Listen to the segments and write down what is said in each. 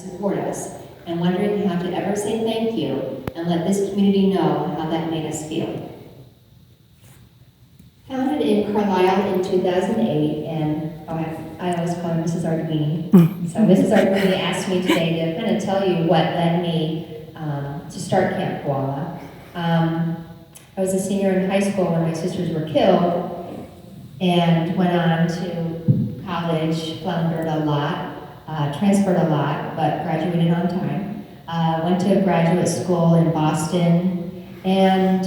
support us, and wondering how to ever say thank you and let this community know how that made us feel. Founded in Carlisle in 2008, and I always call her Mrs. Arduini. So Mrs. Arduini asked me today to kind of tell you what led me to start Camp Koala. I was a senior in high school when my sisters were killed, and went on to college, floundered a lot, transferred a lot, but graduated on time. Went to graduate school in Boston, and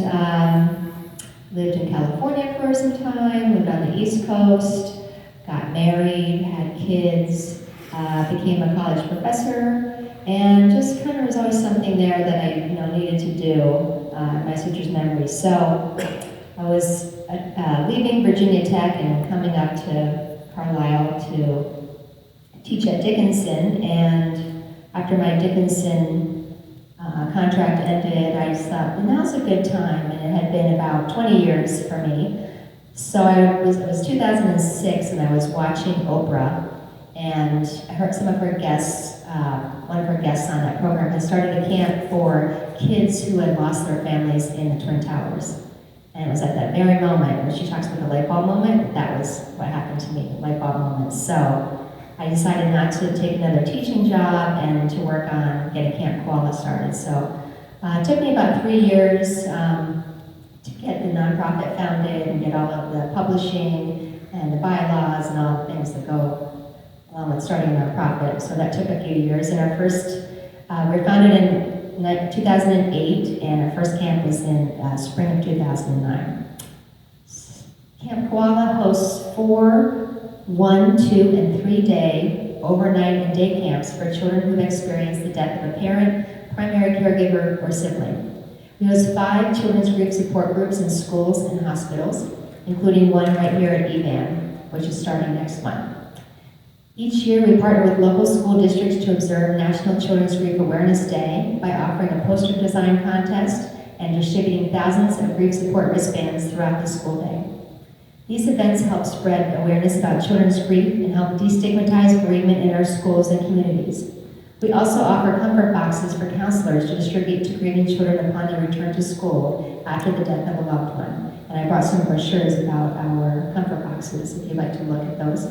lived in California for some time, lived on the East Coast, got married, had kids, became a college professor, and just kind of was always something there that I needed to do, my sister's memory. So I was leaving Virginia Tech and coming up to Carlisle to teach at Dickinson, and after my Dickinson contract ended, I just thought, well, now's a good time, and it had been about 20 years for me. So it was 2006, and I was watching Oprah, and I heard some of her guests, one of her guests on that program had started a camp for kids who had lost their families in the Twin Towers. And it was at that very moment where she talks about the light bulb moment, that was what happened to me, the light bulb moment. So I decided not to take another teaching job and to work on getting Camp Koala started. So it took me about 3 years to get the nonprofit founded and get all of the publishing and the bylaws and all the things that go along with starting a nonprofit. So that took a few years. And our first, we were founded in 2008, and our first camp was in spring of 2009. Camp Koala hosts 4 1, 2, and 3 day, overnight, and day camps for children who have experienced the death of a parent, primary caregiver, or sibling. We host 5 children's grief support groups in schools and hospitals, including one right here at EVAN, which is starting next month. Each year, we partner with local school districts to observe National Children's Grief Awareness Day by offering a poster design contest and distributing thousands of grief support wristbands throughout the school day. These events help spread awareness about children's grief and help destigmatize bereavement in our schools and communities. We also offer comfort boxes for counselors to distribute to grieving children upon their return to school after the death of a loved one. And I brought some brochures about our comfort boxes if you'd like to look at those.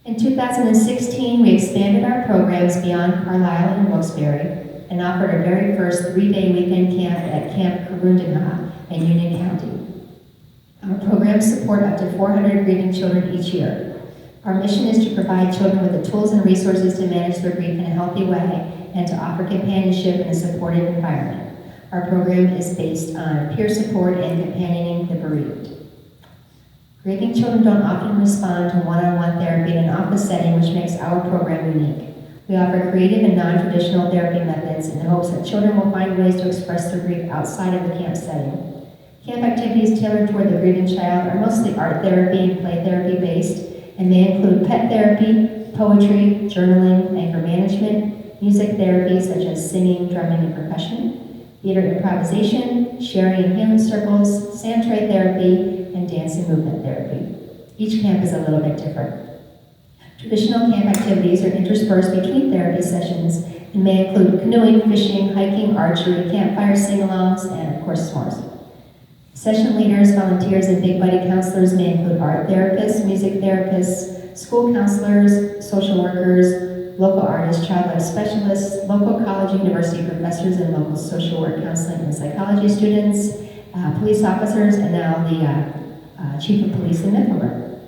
In 2016, we expanded our programs beyond Carlisle and Wilkes-Barre and offered our very first 3-day weekend camp at Camp Karundinha in Union County. Our programs support up to 400 grieving children each year. Our mission is to provide children with the tools and resources to manage their grief in a healthy way and to offer companionship in a supportive environment. Our program is based on peer support and companioning the bereaved. Grieving children don't often respond to one-on-one therapy in an office setting, which makes our program unique. We offer creative and non-traditional therapy methods in the hopes that children will find ways to express their grief outside of the camp setting. Camp activities tailored toward the grieving child are mostly art therapy and play therapy based, and may include pet therapy, poetry, journaling, anger management, music therapy such as singing, drumming, and percussion, theater improvisation, sharing and healing circles, sand tray therapy, and dance and movement therapy. Each camp is a little bit different. Traditional camp activities are interspersed between therapy sessions and may include canoeing, fishing, hiking, archery, campfire sing-alongs, and of course s'mores. Session leaders, volunteers, and big buddy counselors may include art therapists, music therapists, school counselors, social workers, local artists, child life specialists, local college and university professors, and local social work counseling and psychology students, police officers, and now the chief of police in Mecklenburg.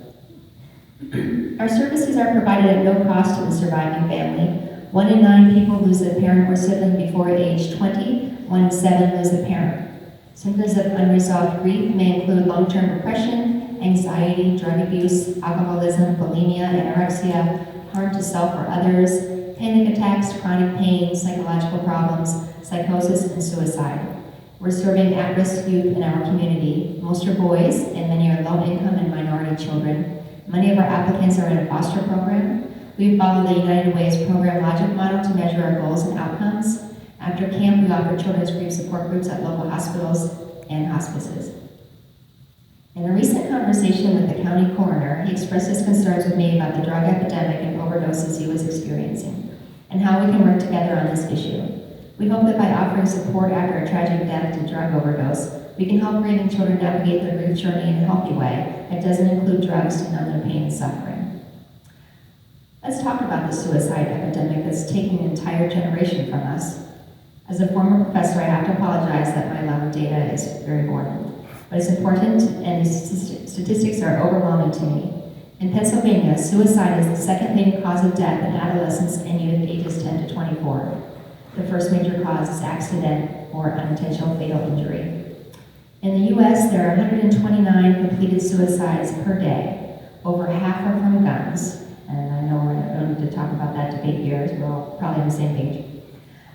Our services are provided at no cost to the surviving family. 1 in 9 people lose a parent or sibling before age 20. 1 in 7 lose a parent. Symptoms of unresolved grief may include long-term depression, anxiety, drug abuse, alcoholism, bulimia, anorexia, harm to self or others, panic attacks, chronic pain, psychological problems, psychosis, and suicide. We're serving at-risk youth in our community. Most are boys, and many are low-income and minority children. Many of our applicants are in a foster program. We follow the United Way's program logic model to measure our goals and outcomes. After camp, we offer children's grief support groups at local hospitals and hospices. In a recent conversation with the county coroner, he expressed his concerns with me about the drug epidemic and overdoses he was experiencing. and how we can work together on this issue. We hope that by offering support after a tragic death to drug overdose, we can help grieving children navigate their grief journey in a healthy way that doesn't include drugs to numb their pain and suffering. Let's talk about the suicide epidemic that's taking an entire generation from us. As a former professor, I have to apologize that my level of data is very boring, but it's important and these statistics are overwhelming to me. In Pennsylvania, suicide is the second leading cause of death in adolescents and youth ages 10 to 24. The first major cause is accident or unintentional fatal injury. In the US, there are 129 completed suicides per day. Over half are from guns. And I know I don't need to talk about that debate here, as we're all probably on the same page.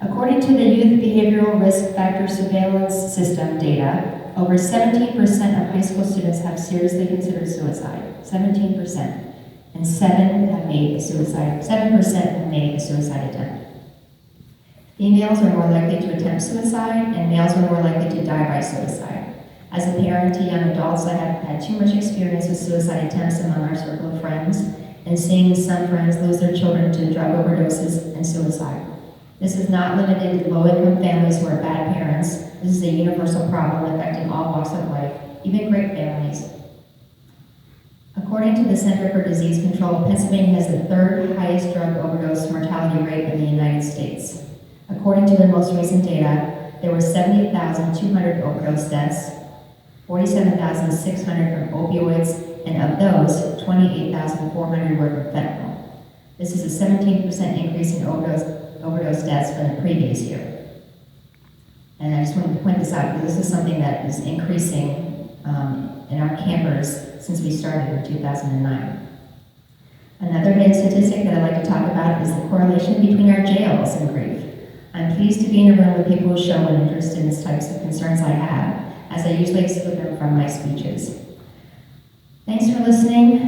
According to the Youth Behavioral Risk Factor Surveillance System data, over 17% of high school students have seriously considered suicide. 17%. And 7% have made a suicide attempt. Females are more likely to attempt suicide, and males are more likely to die by suicide. As a parent to young adults, I have had too much experience with suicide attempts among our circle of friends, and seeing some friends lose their children to drug overdoses and suicide. This is not limited to low-income families who are bad parents. This is a universal problem affecting all walks of life, even great families. According to the Center for Disease Control, Pennsylvania has the third highest drug overdose mortality rate in the United States. According to the most recent data, there were 78,200 overdose deaths, 47,600 from opioids, and of those, 28,400 were from fentanyl. This is a 17% increase in overdose deaths from the previous year. And I just wanted to point this out because this is something that is increasing in our campers since we started in 2009. Another data statistic that I'd like to talk about is the correlation between our jails and grief. I'm pleased to be in a room with people who show an interest in these types of concerns I have, as I usually exclude them from my speeches. Thanks for listening.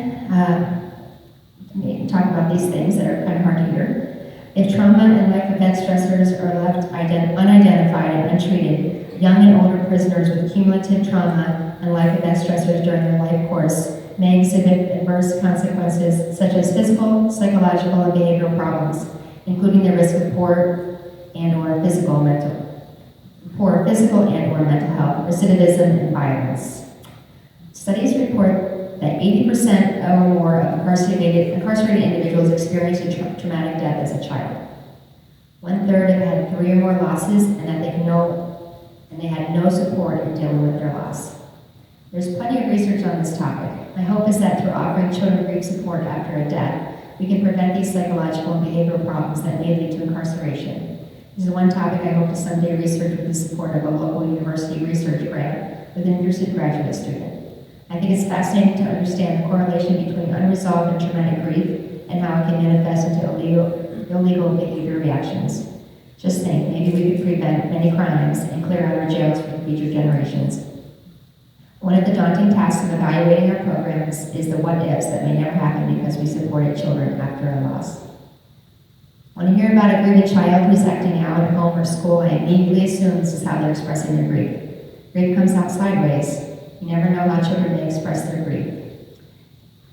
Talk about these things that are kind of hard to hear. If trauma and life event stressors are left unidentified and untreated, young and older prisoners with cumulative trauma and life event stressors during their life course may exhibit adverse consequences such as physical, psychological, and behavioral problems, including the risk of poor physical and or mental health, recidivism, and violence. Studies report that 80% or more of incarcerated individuals experienced a traumatic death as a child. 1/3 have had 3 or more losses, and that they had no support in dealing with their loss. There's plenty of research on this topic. My hope is that through offering children grief support after a death, we can prevent these psychological and behavioral problems that may lead to incarceration. This is one topic I hope to someday research with the support of a local university research grant with an interested graduate student. I think it's fascinating to understand the correlation between unresolved and traumatic grief and how it can manifest into illegal behavior reactions. Just think, maybe we could prevent many crimes and clear out our jails for future generations. One of the daunting tasks of evaluating our programs is the what-ifs that may never happen because we supported children after a loss. When I hear about a grieving child who's acting out at home or school, I immediately assume this is how they're expressing their grief. Grief comes out sideways. You never know how children may express their grief.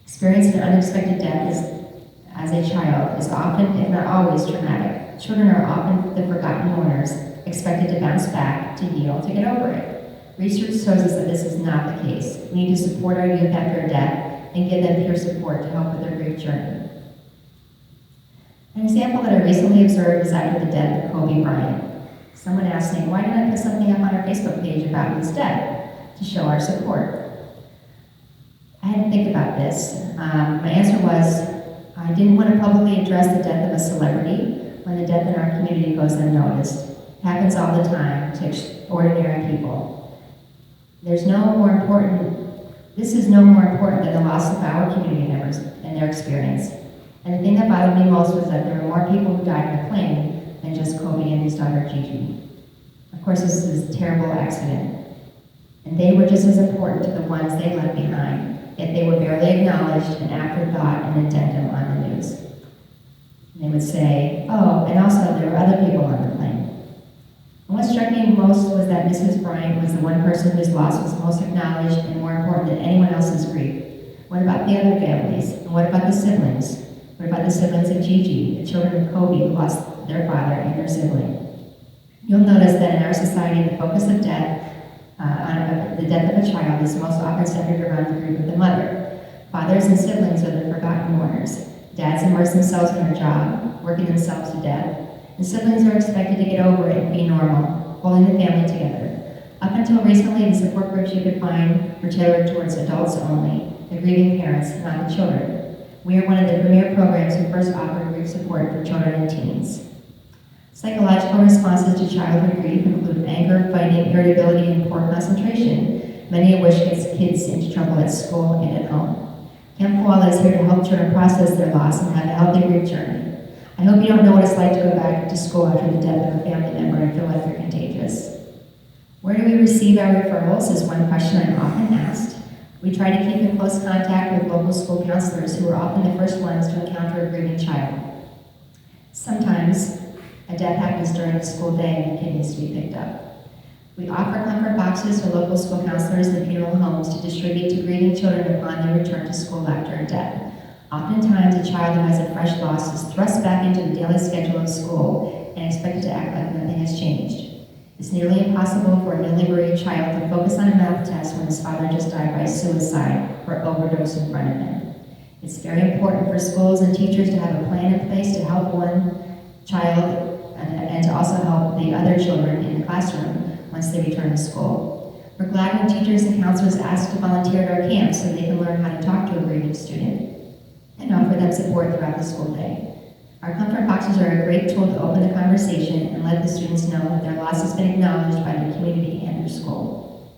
Experiencing an unexpected death as a child is often, if not always, traumatic. Children are often the forgotten mourners, expected to bounce back, to heal, to get over it. Research shows us that this is not the case. We need to support our youth after a death and give them peer support to help with their grief journey. An example that I recently observed was after the death of Kobe Bryant. Someone asked me, why didn't I put something up on our Facebook page about his death to show our support? I had to think about this. My answer was, I didn't want to publicly address the death of a celebrity when the death in our community goes unnoticed. It happens all the time to ordinary people. This is no more important than the loss of our community members and their experience. And the thing that bothered me most was that there were more people who died in the plane than just Kobe and his daughter Gigi. Of course, this is a terrible accident. And they were just as important to the ones they left behind, yet they were barely acknowledged, an afterthought, and addendum on the news. And they would say, oh, and also there were other people on the plane. And what struck me most was that Mrs. Bryant was the one person whose loss was most acknowledged and more important than anyone else's grief. What about the other families? And what about the siblings? What about the siblings of Gigi, the children of Kobe who lost their father and their sibling? You'll notice that in our society, the focus of death, the death of a child is most often centered around the grief of the mother. Fathers and siblings are the forgotten mourners. Dads immerse themselves in their job, working themselves to death, and siblings are expected to get over it and be normal, holding the family together. Up until recently, the support groups you could find were tailored towards adults only, the grieving parents, not the children. We are one of the premier programs who first offered grief support for children and teens. Psychological responses to childhood grief include anger, fighting, irritability, and poor concentration, many of which gets kids into trouble at school and at home. Camp Koala is here to help children process their loss and have a healthy grief journey. I hope you don't know what it's like to go back to school after the death of a family member and feel like you're contagious. Where do we receive our referrals is one question I'm often asked. We try to keep in close contact with local school counselors who are often the first ones to encounter a grieving child. Sometimes, a death happens during the school day and the kid needs to be picked up. We offer comfort boxes to local school counselors and funeral homes to distribute to grieving children upon their return to school after a death. Oftentimes, a child who has a fresh loss is thrust back into the daily schedule of school and expected to act like nothing has changed. It's nearly impossible for a newly bereaved child to focus on a math test when his father just died by suicide or overdose in front of him. It's very important for schools and teachers to have a plan in place to help one child and to also help the other children in the classroom once they return to school. We're glad when teachers and counselors ask to volunteer at our camps so they can learn how to talk to a grieving student and offer them support throughout the school day. Our comfort boxes are a great tool to open the conversation and let the students know that their loss has been acknowledged by the community and their school.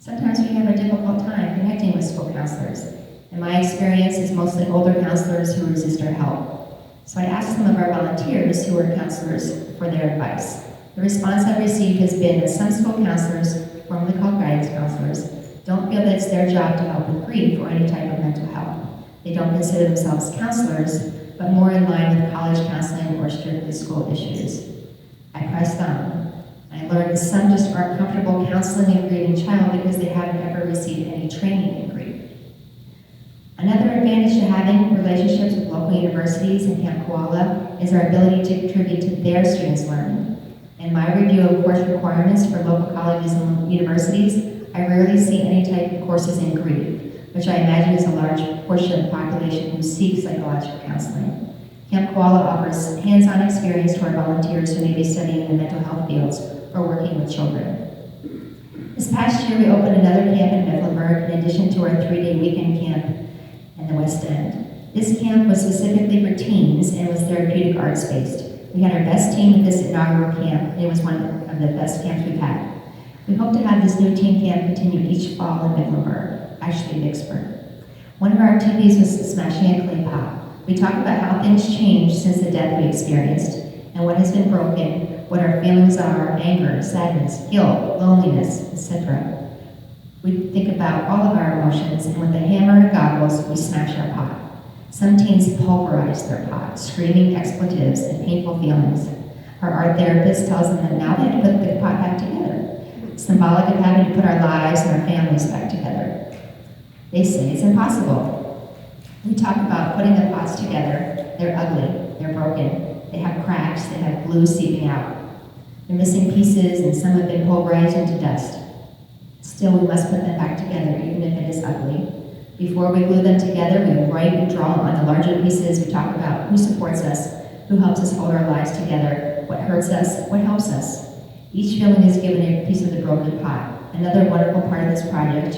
Sometimes we have a difficult time connecting with school counselors. In my experience, it's mostly older counselors who resist our help. So I asked some of our volunteers who are counselors for their advice. The response I've received has been that some school counselors, formerly called guidance counselors, don't feel that it's their job to help with grief or any type of mental health. They don't consider themselves counselors, but more in line with college counseling or strictly school issues. I pressed on. I learned that some just aren't comfortable counseling a grieving child because they haven't ever received any training in grief. Another advantage to having relationships with local universities and Camp Koala is our ability to contribute to their students' learning. In my review of course requirements for local colleges and universities, I rarely see any type of courses in grief, which I imagine is a large portion of the population who seeks psychological counseling. Camp Koala offers hands-on experience to our volunteers who may be studying in the mental health fields or working with children. This past year, we opened another camp in Mecklenburg in addition to our 3-day weekend camp in the West End. This camp was specifically for teens and was therapeutic arts-based. We had our best team at this inaugural camp, and it was one of the best camps we've had. We hope to have this new teen camp continue each fall in Mecklenburg, actually Vicksburg. One of our activities was smashing a clay pot. We talked about how things changed since the death we experienced, and what has been broken, what our feelings are, anger, sadness, guilt, loneliness, etc. We think about all of our emotions, and with a hammer and goggles, we smash our pot. Some teens pulverize their pot, screaming expletives and painful feelings. Our art therapist tells them that now they have to put the pot back together, symbolic of having to put our lives and our families back together. They say it's impossible. We talk about putting the pots together. They're ugly, they're broken, they have cracks, they have glue seeping out. They're missing pieces, and some have been pulverized into dust. Still, we must put them back together, even if it is ugly. Before we glue them together, we write and draw on the larger pieces. We talk about who supports us, who helps us hold our lives together, what hurts us, what helps us. Each feeling is given a piece of the broken pot. Another wonderful part of this project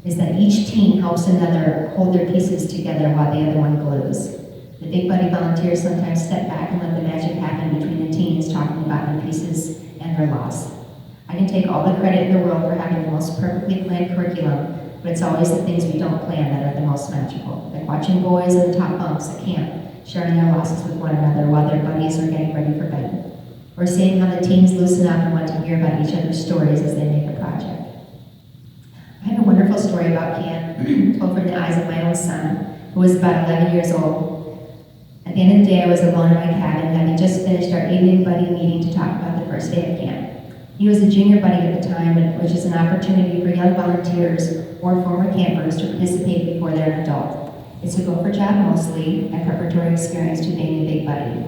is that each team helps another hold their pieces together while the other one glues. The Big Buddy volunteers sometimes step back and let the magic happen between the teams talking about the pieces and their loss. I can take all the credit in the world for having the most perfectly planned curriculum, but it's always the things we don't plan that are the most magical, like watching boys in the top bunks at camp, sharing their losses with one another while their buddies are getting ready for bed, or seeing how the teens loosen up and want to hear about each other's stories as they make a project. I have a wonderful story about camp, told from the eyes of my own son, who was about 11 years old. At the end of the day, I was alone in my cabin, having just finished our evening buddy meeting to talk about the first day of camp. He was a junior buddy at the time, which is an opportunity for young volunteers or former campers to participate before they're an adult. It's a go-for-job mostly, and preparatory experience to being a big buddy.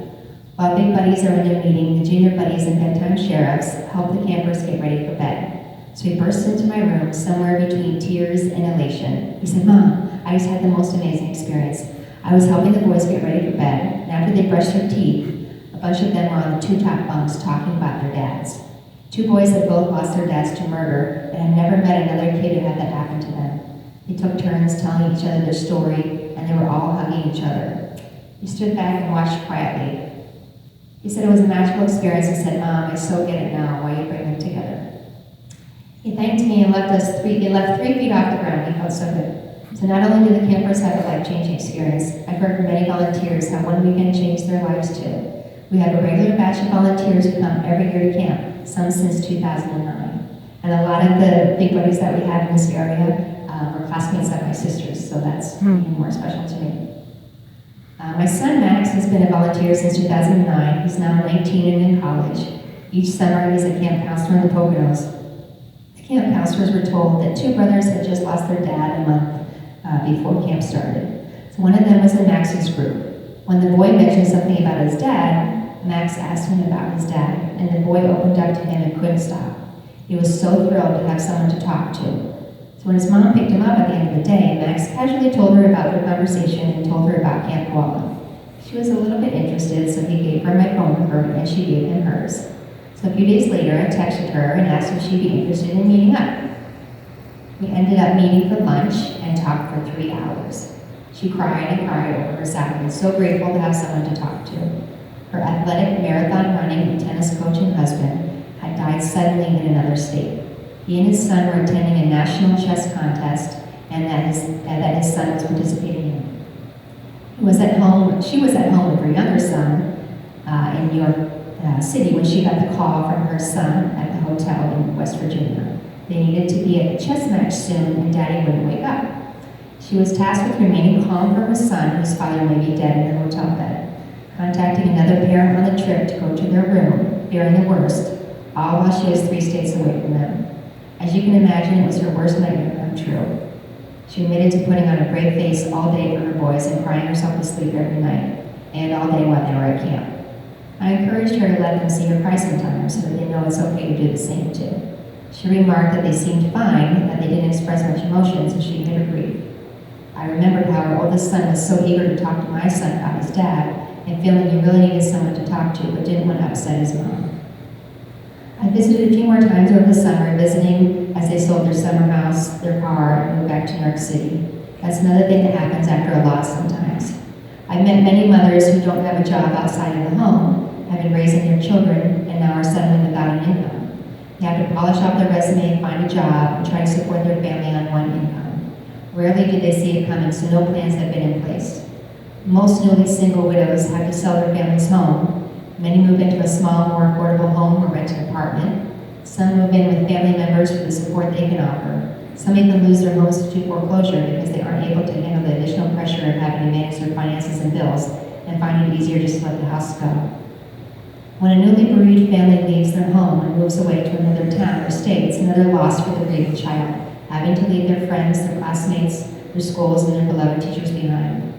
While big buddies are in their meeting, the junior buddies and bedtime sheriffs help the campers get ready for bed. So he burst into my room, somewhere between tears and elation. He said, "Mom, I just had the most amazing experience. I was helping the boys get ready for bed, and after they brushed their teeth, a bunch of them were on the two top bunks talking about their dads. Two boys had both lost their dads to murder, and had never met another kid who had that happen to them. They took turns telling each other their story, and they were all hugging each other." He stood back and watched quietly. He said it was a magical experience. He said, "Mom, I so get it now, why you bring them together." He thanked me and left 3 feet off the ground. He felt so good. So not only did the campers have a life-changing experience, I've heard from many volunteers how one weekend changed their lives too. We have a regular batch of volunteers who come every year to camp, some since 2009. And a lot of the big buddies that we have in this area were classmates of my sisters, so that's even more special to me. My son Max has been a volunteer since 2009. He's now 19 and in college. Each summer he's a camp counselor in the Poconos. The camp counselors were told that two brothers had just lost their dad a month before camp started. So one of them was in Max's group. When the boy mentioned something about his dad, Max asked him about his dad, and the boy opened up to him and couldn't stop. He was so thrilled to have someone to talk to. So when his mom picked him up at the end of the day, Max casually told her about their conversation and told her about Camp Koala. She was a little bit interested, so he gave her my phone number and she gave him hers. So a few days later, I texted her and asked if she'd be interested in meeting up. We ended up meeting for lunch and talked for 3 hours. She cried and cried over her sadness, so grateful to have someone to talk to. Her athletic marathon running and tennis coaching husband had died suddenly in another state. He and his son were attending a national chess contest, and that his son was participating in. She was at home with her younger son in New York City when she got the call from her son at the hotel in West Virginia. They needed to be at the chess match soon, and Daddy wouldn't wake up. She was tasked with remaining calm for her son, whose father may be dead in the hotel bed, contacting another parent on the trip to go to their room, fearing the worst, all while she was 3 states away from them. As you can imagine, it was her worst nightmare come true. She admitted to putting on a brave face all day for her boys and crying herself to sleep every night, and all day while they were at camp. I encouraged her to let them see her cry sometimes so that they know it's okay to do the same too. She remarked that they seemed fine, that they didn't express much emotion, so she hid her grief. I remembered how her oldest son was so eager to talk to my son about his dad, and feeling he really needed someone to talk to, but didn't want to upset his mom. I visited a few more times over the summer, visiting as they sold their summer house, their car, and moved back to New York City. That's another thing that happens after a loss sometimes. I've met many mothers who don't have a job outside of the home, have been raising their children, and now are suddenly without an income. They have to polish off their resume, find a job, and try to support their family on one income. Rarely do they see it coming, so no plans have been in place. Most newly single widows have to sell their family's home. Many move into a small, more affordable home or rent an apartment. Some move in with family members for the support they can offer. Some even lose their homes to foreclosure because they aren't able to handle the additional pressure of having to manage their finances and bills and find it easier just to let the house go. When a newly bereaved family leaves their home and moves away to another town or state, it's another loss for the grieving child, having to leave their friends, their classmates, their schools, and their beloved teachers behind.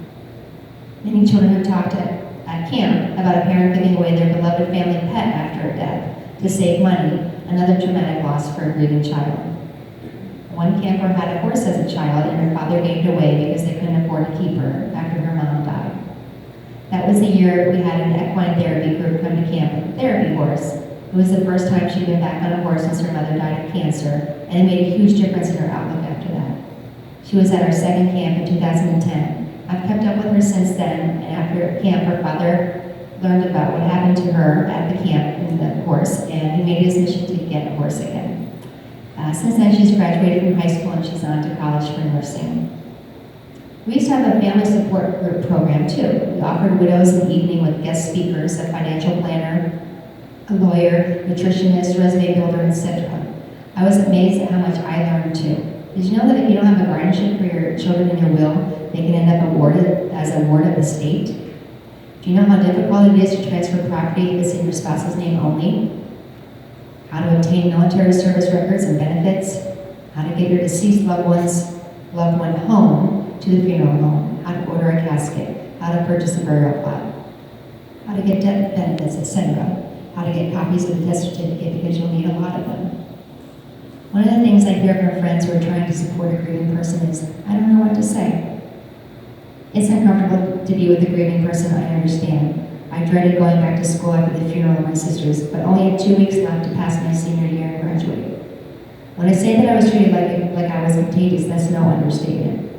Many children have talked at camp about a parent giving away their beloved family pet after a death to save money, another traumatic loss for a grieving child. One camper had a horse as a child, and her father gave it away because they couldn't afford to keep her after her mom died. That was the year we had an equine therapy group come to camp with a therapy horse. It was the first time she'd been back on a horse since her mother died of cancer, and it made a huge difference in her outlook after that. She was at our second camp in 2010. I've kept up with her since then, and after camp, her father learned about what happened to her at the camp in the horse, and he made his mission to get a horse again. Since then, she's graduated from high school and she's on to college for nursing. We used to have a family support group program too. We offered widows an evening with guest speakers, a financial planner, a lawyer, nutritionist, resume builder, etc. I was amazed at how much I learned too. Did you know that if you don't have a guardianship for your children in your will, they can end up awarded as a ward of the state? Do you know how difficult it is to transfer property if it's in your spouse's name only? How to obtain military service records and benefits? How to get your deceased loved one home to the funeral home? how to order a casket, how to purchase a burial plot, how to get death benefits, etc., how to get copies of the death certificate because you'll need a lot of them. One of the things I hear from friends who are trying to support a grieving person is, I don't know what to say. It's uncomfortable to be with a grieving person, I understand. I dreaded going back to school after the funeral of my sisters, but only had 2 weeks left to pass my senior year and graduate. When I say that I was treated like I was contagious, that's no understatement.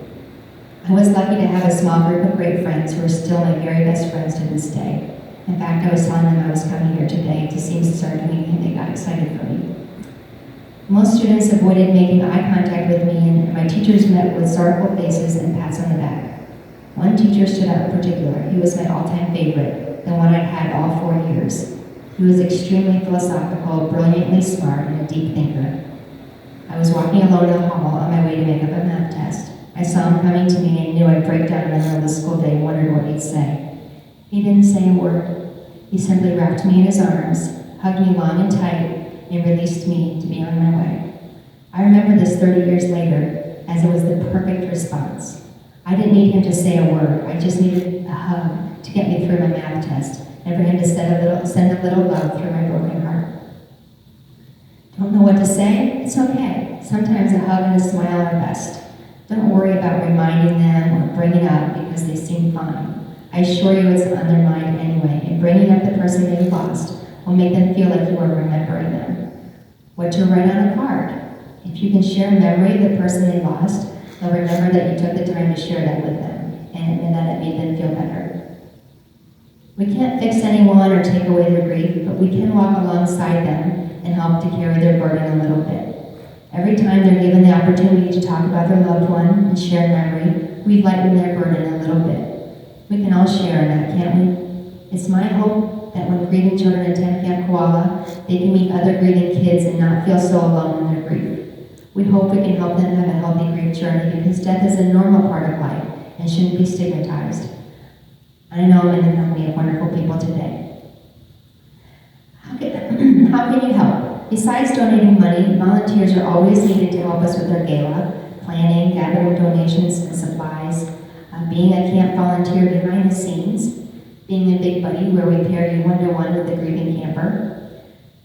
I was lucky to have a small group of great friends who are still my very best friends to this day. In fact, I was telling them I was coming here today to see Mrs. Ardwini, and they got excited for me. Most students avoided making eye contact with me, and my teachers met with sorrowful faces and pats on the back. One teacher stood out in particular. He was my all-time favorite, the one I'd had all 4 years. He was extremely philosophical, brilliantly smart, and a deep thinker. I was walking alone in the hall on my way to make up a math test. I saw him coming to me and knew I'd break down in the middle of the school day and wondered what he'd say. He didn't say a word. He simply wrapped me in his arms, hugged me long and tight, and released me to be on my way. I remember this 30 years later as it was the perfect response. I didn't need him to say a word. I just needed a hug to get me through my math test and for him to send a little love through my broken heart. Don't know what to say? It's okay. Sometimes a hug and a smile are best. Don't worry about reminding them or bringing up because they seem fine. I assure you it's on their mind anyway, and bringing up the person they've lost will make them feel like you are remembering them. What to write on a card? If you can share a memory of the person they lost, they'll remember that you took the time to share that with them, and that it made them feel better. We can't fix anyone or take away their grief, but we can walk alongside them and help to carry their burden a little bit. Every time they're given the opportunity to talk about their loved one and share memory, we lighten their burden a little bit. We can all share in that, can't we? It's my hope that when grieving children attend Camp Koala, they can meet other grieving kids and not feel so alone in their grief. We hope we can help them have a healthy grief journey because death is a normal part of life and shouldn't be stigmatized. I know I'm in the company of wonderful people today. How can you help? Besides donating money, volunteers are always needed to help us with our gala, planning, gathering donations and supplies, being a camp volunteer behind the scenes, being a big buddy where we pair you one-to-one with the grieving camper.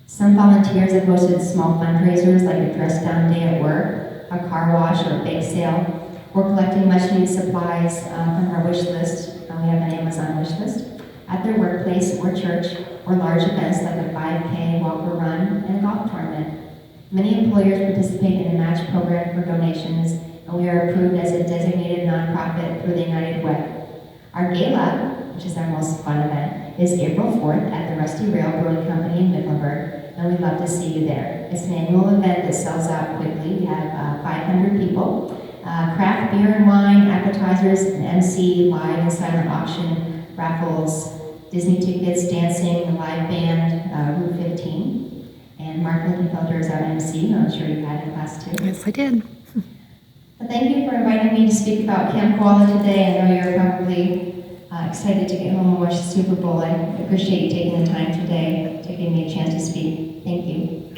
Some volunteers have hosted small fundraisers like a dress-down day at work, a car wash, or a bake sale. We're collecting much-needed supplies from our wish list. We have an Amazon wish list. At their workplace or church, or large events like a 5K, walk or run, and a golf tournament. Many employers participate in a match program for donations, and we are approved as a designated nonprofit through the United Way. Our gala, which is our most fun event, is April 4th at the Rusty Rail Brewing Company in Middleburg, and we'd love to see you there. It's an annual event that sells out quickly. We have 500 people. Craft beer and wine, appetizers, an MC, live and silent auction, raffles, Disney tickets, dancing, the live band, Route 15. And Mark Linkenfelder is our MC, who I'm sure you had in class too. Yes, I did. But thank you for inviting me to speak about Camp Koala today. I know you're probably excited to get home and watch the Super Bowl. I appreciate you taking the time today, taking me a chance to speak. Thank you.